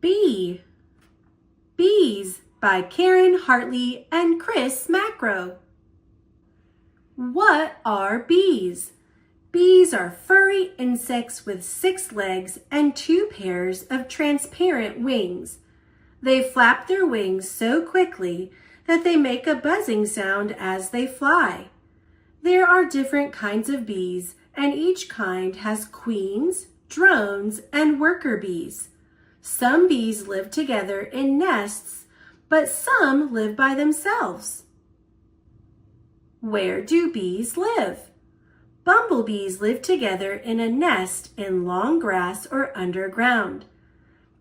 Bee. Bees by Karen Hartley and Chris Macro. What are bees? Bees are furry insects with 6 legs and 2 pairs of transparent wings. They flap their wings so quickly that they make a buzzing sound as they fly. There are different kinds of bees, and each kind has queens, drones, and worker bees. Some bees live together in nests, but some live by themselves. Where do bees live? Bumblebees live together in a nest in long grass or underground.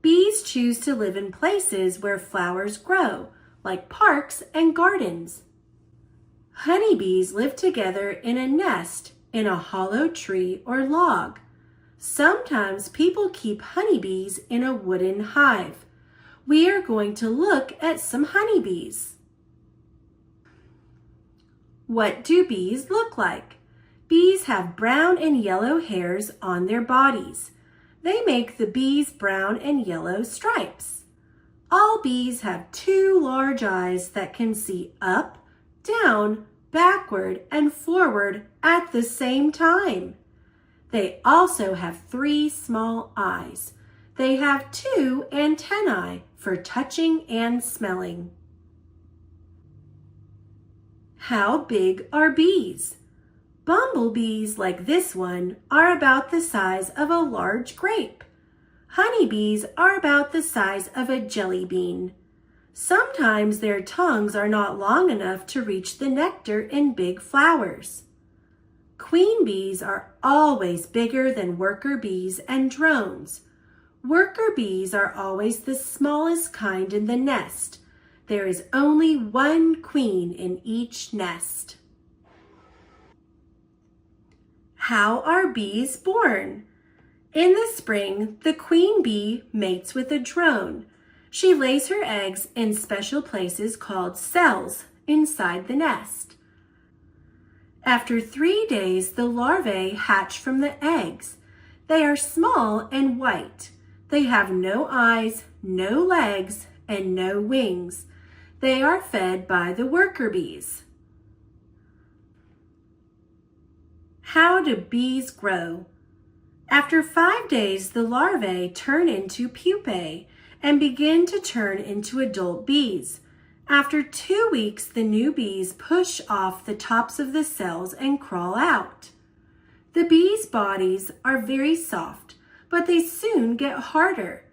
Bees choose to live in places where flowers grow, like parks and gardens. Honeybees live together in a nest in a hollow tree or log. Sometimes people keep honeybees in a wooden hive. We are going to look at some honeybees. What do bees look like? Bees have brown and yellow hairs on their bodies. They make the bees brown and yellow stripes. All bees have 2 large eyes that can see up, down, backward, and forward at the same time. They also have 3 small eyes. They have 2 antennae for touching and smelling. How big are bees? Bumblebees like this one are about the size of a large grape. Honeybees are about the size of a jelly bean. Sometimes their tongues are not long enough to reach the nectar in big flowers. Queen bees are always bigger than worker bees and drones. Worker bees are always the smallest kind in the nest. There is only 1 queen in each nest. How are bees born? In the spring, the queen bee mates with a drone. She lays her eggs in special places called cells inside the nest. After 3 days, the larvae hatch from the eggs. They are small and white. They have no eyes, no legs, and no wings. They are fed by the worker bees. How do bees grow? After 5 days, the larvae turn into pupae and begin to turn into adult bees. After 2 weeks, the new bees push off the tops of the cells and crawl out. The bees' bodies are very soft, but they soon get harder.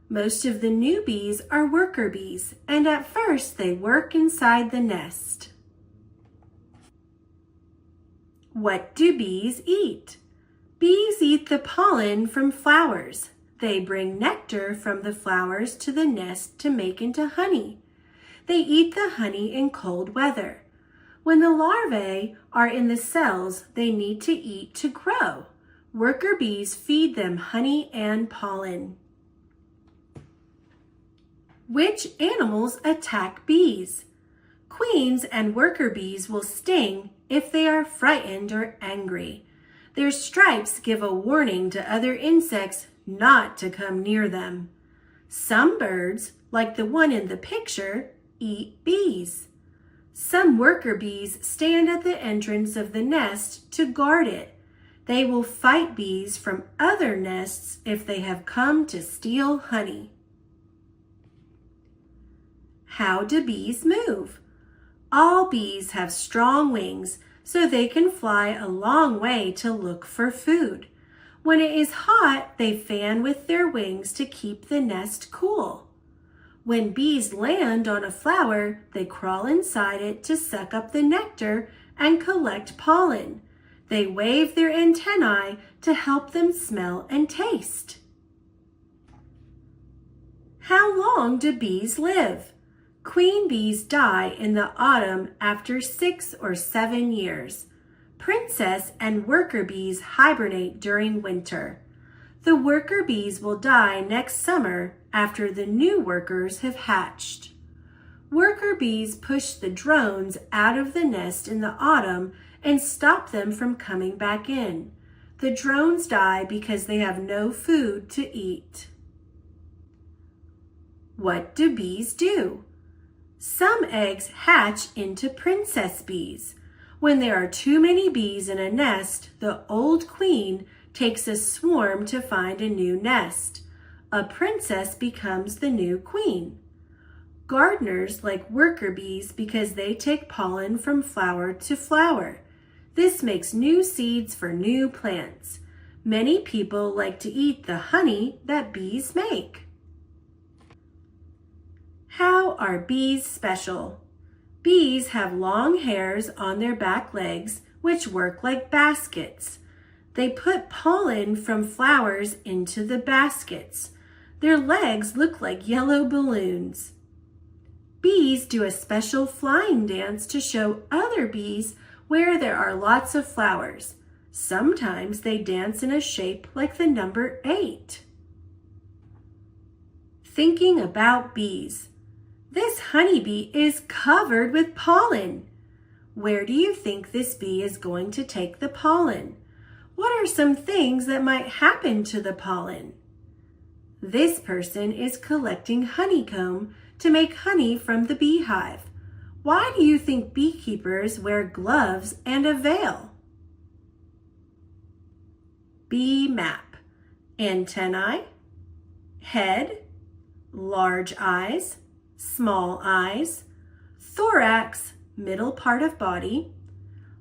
Most of the new bees are worker bees, and at first they work inside the nest. What do bees eat? Bees eat the pollen from flowers. They bring nectar from the flowers to the nest to make into honey. They eat the honey in cold weather. When the larvae are in the cells, they need to eat to grow. Worker bees feed them honey and pollen. Which animals attack bees? Queens and worker bees will sting if they are frightened or angry. Their stripes give a warning to other insects not to come near them. Some birds, like the one in the picture, eat bees. Some worker bees stand at the entrance of the nest to guard it. They will fight bees from other nests if they have come to steal honey. How do bees move? All bees have strong wings, so they can fly a long way to look for food. When it is hot, they fan with their wings to keep the nest cool. When bees land on a flower, they crawl inside it to suck up the nectar and collect pollen. They wave their antennae to help them smell and taste. How long do bees live? Queen bees die in the autumn after 6 or 7 years. Princess and worker bees hibernate during winter. The worker bees will die next summer after the new workers have hatched. Worker bees push the drones out of the nest in the autumn and stop them from coming back in. The drones die because they have no food to eat. What do bees do? Some eggs hatch into princess bees. When there are too many bees in a nest, the old queen takes a swarm to find a new nest. A princess becomes the new queen. Gardeners like worker bees because they take pollen from flower to flower. This makes new seeds for new plants. Many people like to eat the honey that bees make. How are bees special? Bees have long hairs on their back legs which work like baskets. They put pollen from flowers into the baskets. Their legs look like yellow balloons. Bees do a special flying dance to show other bees where there are lots of flowers. Sometimes they dance in a shape like the number 8. Thinking about bees. This honeybee is covered with pollen. Where do you think this bee is going to take the pollen? What are some things that might happen to the pollen? This person is collecting honeycomb to make honey from the beehive. Why do you think beekeepers wear gloves and a veil? Bee map. Antennae, head, large eyes, small eyes, thorax, middle part of body,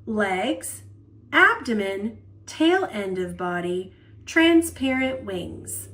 legs, abdomen, tail end of body, transparent wings.